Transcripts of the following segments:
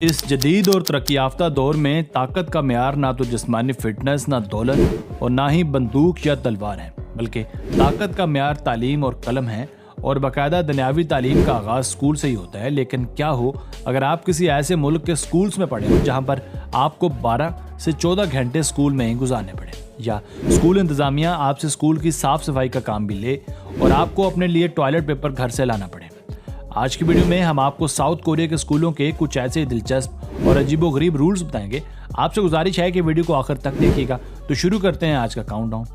इस जदीद और तरक्की याफ्ता दौर में ताकत का मेयार ना तो जिस्मानी फिटनेस, ना दौलत और ना ही बंदूक या तलवार है, बल्कि ताकत का मेयार तालीम और कलम है। और बाकायदा दुनियावी तालीम का आगाज़ स्कूल से ही होता है। लेकिन क्या हो अगर आप किसी ऐसे मुल्क के स्कूल्स में पढ़े हो जहाँ पर आपको 12 से 14 घंटे स्कूल में ही गुजारने पड़े, या स्कूल इंतज़ामिया आपसे स्कूल की साफ़ सफाई का काम भी ले और आपको अपने लिए टॉयलेट पेपर घर से लाना पड़े। आज की वीडियो में हम आपको साउथ कोरिया के स्कूलों के कुछ ऐसे दिलचस्प और अजीबोगरीब रूल्स बताएंगे। आपसे गुजारिश है कि वीडियो को आखिर तक देखिएगा। तो शुरू करते हैं आज का काउंटडाउन।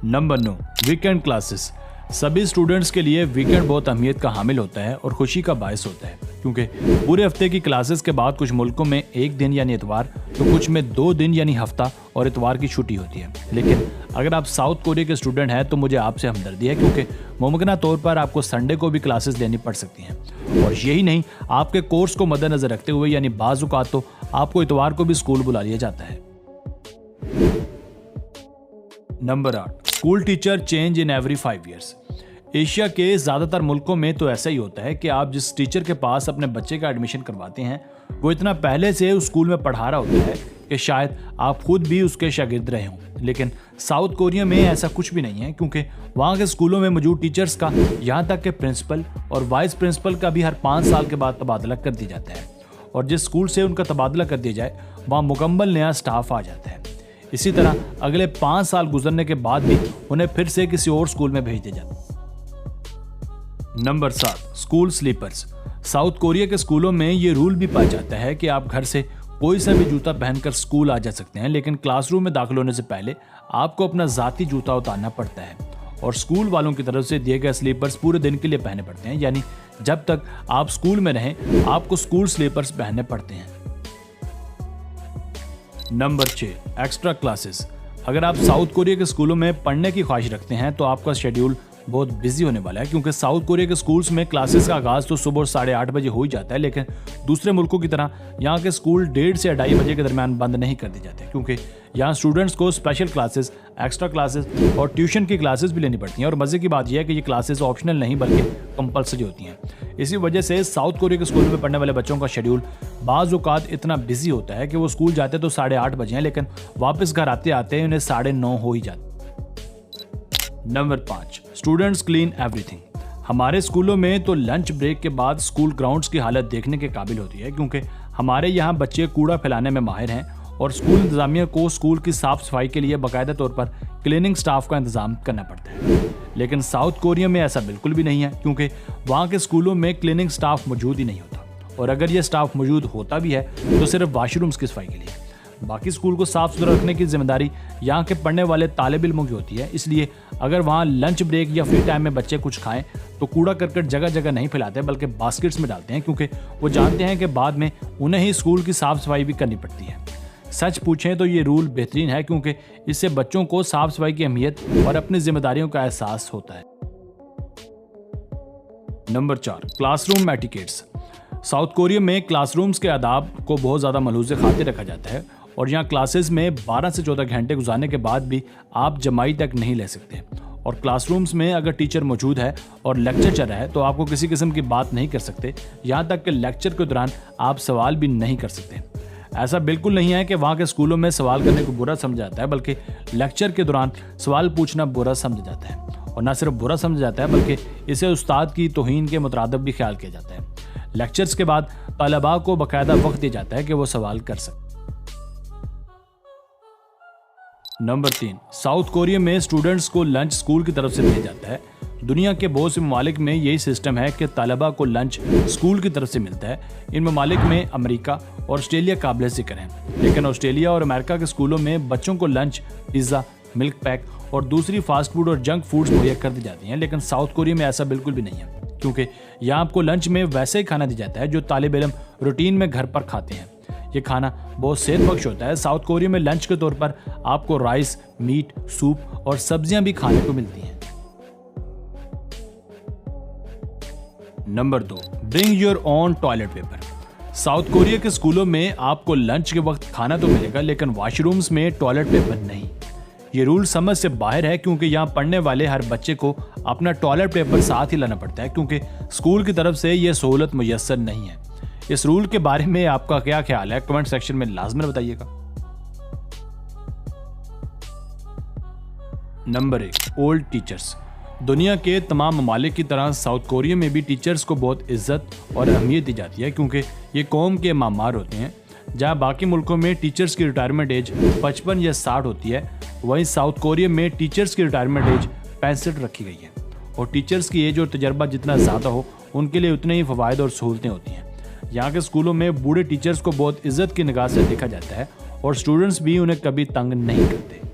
Number 9, weekend classes. सभी स्टूडेंट्स के लिए वीकेंड बहुत अहमियत का हामिल होता है और खुशी का बायस होता है, क्योंकि पूरे हफ्ते की क्लासेस के बाद कुछ मुल्कों में एक दिन यानी इतवार, तो कुछ में 2 दिन यानी हफ्ता और इतवार की छुट्टी होती है। लेकिन अगर आप साउथ कोरिया के स्टूडेंट हैं तो मुझे आपसे हमदर्दी है, क्योंकि मुमकिन तौर पर आपको संडे को भी क्लासेस लेनी पड़ सकती हैं। और यही नहीं, आपके कोर्स को मद्देनजर रखते हुए यानी बाज़ औक़ात तो आपको इतवार को भी स्कूल बुला लिया जाता है। Number 8, school teacher change in every 5 years. Asia के ज़्यादातर मुल्कों में तो ऐसा ही होता है कि आप जिस टीचर के पास अपने बच्चे का एडमिशन करवाते हैं वो इतना पहले से उस स्कूल में पढ़ा रहा होता है कि शायद आप खुद भी उसके शागिर्द रहे हों। लेकिन साउथ कोरिया में ऐसा कुछ भी नहीं है, क्योंकि वहाँ के स्कूलों में मौजूद टीचर्स का, यहाँ तक कि प्रिंसिपल और वाइस प्रिंसिपल का भी हर 5 साल के बाद तबादला कर दिया जाता है। और जिस स्कूल से उनका तबादला कर दिया जाए वहाँ मुकम्मल नया स्टाफ आ जाता है। इसी तरह अगले 5 साल गुजरने के बाद भी उन्हें फिर से किसी और स्कूल में भेज दिया जाता है। Number 7, school sleepers. South Korea के स्कूलों में ये रूल भी पाया जाता है कि आप घर से कोई सा भी जूता पहनकर स्कूल आ जा सकते हैं, लेकिन क्लासरूम में दाखिल होने से पहले आपको अपना ज़ाती जूता उतारना पड़ता है और स्कूल वालों की तरफ से दिए गए स्लीपर्स पूरे दिन के लिए पहने पड़ते हैं। यानी जब तक आप स्कूल में रहें आपको स्कूल स्लीपर्स पहनने पड़ते हैं। Number 6, extra classes. अगर आप साउथ कोरिया के स्कूलों में पढ़ने की ख्वाहिश रखते हैं तो आपका शेड्यूल बहुत बिजी होने वाला है, क्योंकि साउथ कोरिया के स्कूल्स में क्लासेस का आगाज़ तो सुबह 8:30 बजे हो ही जाता है। लेकिन दूसरे मुल्कों की तरह यहाँ के स्कूल 1:30 से 2:30 बजे के दरमियान बंद नहीं कर दी जाते, क्योंकि यहाँ स्टूडेंट्स को स्पेशल क्लासेस, एक्स्ट्रा क्लासेस और ट्यूशन की क्लासेस भी लेनी पड़ती हैं। और मज़े की बात यह है कि ये क्लासेस ऑप्शनल नहीं बल्कि कंपलसरी होती हैं। इसी वजह से साउथ कोरिया के स्कूल में पढ़ने वाले बच्चों का शेड्यूल बाज़ औक़ात इतना बिजी होता है कि वो स्कूल जाते तो 8:30 बजे हैं, लेकिन वापस घर आते आते उन्हें 9:30 हो ही जाता है। Number 5, students clean everything. हमारे स्कूलों में तो लंच ब्रेक के बाद स्कूल ग्राउंड्स की हालत देखने के काबिल होती है, क्योंकि हमारे यहाँ बच्चे कूड़ा फैलाने में माहिर हैं और स्कूल इंतजामिया को स्कूल की साफ सफाई के लिए बाकायदा तौर पर क्लीनिंग स्टाफ का इंतजाम करना पड़ता है। लेकिन साउथ कोरिया में ऐसा बिल्कुल भी नहीं है, क्योंकि वहाँ के स्कूलों में क्लीनिंग स्टाफ मौजूद ही नहीं होता, और अगर यह स्टाफ मौजूद होता भी है तो सिर्फ वाशरूम्स की सफाई के लिए। बाकी स्कूल को साफ सुथरा रखने की जिम्मेदारी यहाँ के पढ़ने वाले तालिब इल्मों की होती है। इसलिए अगर वहाँ लंच ब्रेक या फ्री टाइम में बच्चे कुछ खाएं तो कूड़ा करकट जगह जगह नहीं फैलाते, बल्कि बास्केट्स में डालते हैं, क्योंकि वो जानते हैं कि बाद में उन्हें ही स्कूल की साफ सफाई भी करनी पड़ती है। सच पूछें तो ये रूल बेहतरीन है, क्योंकि इससे बच्चों को साफ सफाई की अहमियत और अपनी जिम्मेदारियों का एहसास होता है। Number 4, classroom etiquettes. South Korea में क्लासरूम्स के आदाब को बहुत ज़्यादा मलहूज़े खातिर रखा जाता है और यहाँ क्लासेस में 12 से 14 घंटे गुजारने के बाद भी आप जमाई तक नहीं ले सकते। और क्लासरूम्स में अगर टीचर मौजूद है और लेक्चर चल रहा है तो आपको किसी किस्म की बात नहीं कर सकते, यहाँ तक कि लेक्चर के दौरान आप सवाल भी नहीं कर सकते। ऐसा बिल्कुल नहीं है कि वहाँ के स्कूलों में सवाल करने को बुरा समझा जाता है, बल्कि लेक्चर के दौरान सवाल पूछना बुरा समझा जाता है। और न सिर्फ बुरा समझा जाता है बल्कि इसे उस्ताद की तौहीन के मुतरादिफ भी ख्याल किया जाता है। लेक्चर्स के बाद तलबा को बाकायदा वक्त दिया जाता है कि वो सवाल कर सकें। नंबर 3, साउथ कोरिया में स्टूडेंट्स को लंच स्कूल की तरफ से दिया जाता है। दुनिया के बहुत से ममालिक में यही सिस्टम है कि तलबा को लंच स्कूल की तरफ से मिलता है। इन ममालिक में अमेरिका और ऑस्ट्रेलिया काबिल ज़िक्र हैं, लेकिन ऑस्ट्रेलिया और अमेरिका के स्कूलों में बच्चों को लंच, पिज़्ज़ा, मिल्क पैक और दूसरी फास्ट फूड और जंक फूड्स मुहैया कर दी जाती हैं। लेकिन साउथ कोरिया में ऐसा बिल्कुल भी नहीं है, क्योंकि यहाँ आपको लंच में वैसे ही खाना दिया जाता है जो तालिब इल्म रूटीन में घर पर खाते हैं। ये खाना बहुत सेहत बख्श होता है। साउथ कोरिया में लंच के तौर पर आपको राइस, मीट, सूप और सब्जियां भी खाने को मिलती हैं। Number 2, bring your own toilet paper. South Korea के स्कूलों में आपको लंच के वक्त खाना तो मिलेगा, लेकिन वॉशरूम्स में टॉयलेट पेपर नहीं। ये रूल समझ से बाहर है क्योंकि यहाँ पढ़ने वाले हर बच्चे को अपना टॉयलेट पेपर साथ ही लाना पड़ता है क्योंकि स्कूल की तरफ से ये सहूलत मुयस्सर नहीं है। इस रूल के बारे में आपका क्या ख्याल है, कमेंट सेक्शन में लाजमी बताइएगा। Number 1, old teachers. दुनिया के तमाम ममालिक की तरह साउथ कोरिया में भी टीचर्स को बहुत इज्जत और अहमियत दी जाती है क्योंकि ये कौम के मामार होते हैं। जहाँ बाकी मुल्कों में टीचर्स की रिटायरमेंट एज 55 या 60 होती है, वहीं साउथ कोरिया में टीचर्स की रिटायरमेंट एज 65 रखी गई है। और टीचर्स की एज और तजर्बा जितना ज़्यादा हो उनके लिए उतने ही फ़वाइद और सहूलतें होती हैं। यहाँ के स्कूलों में बूढ़े टीचर्स को बहुत इज्जत की निगाह से देखा जाता है और स्टूडेंट्स भी उन्हें कभी तंग नहीं करते।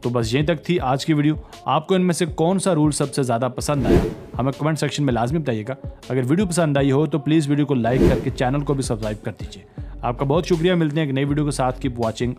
तो बस यहीं तक थी आज की वीडियो। आपको इनमें से कौन सा रूल सबसे ज़्यादा पसंद आया, हमें कमेंट सेक्शन में लाजमी बताइएगा। अगर वीडियो पसंद आई हो तो प्लीज़ वीडियो को लाइक करके चैनल को भी सब्सक्राइब कर दीजिए। आपका बहुत शुक्रिया। मिलते हैं एक नई वीडियो के साथ। Keep watching.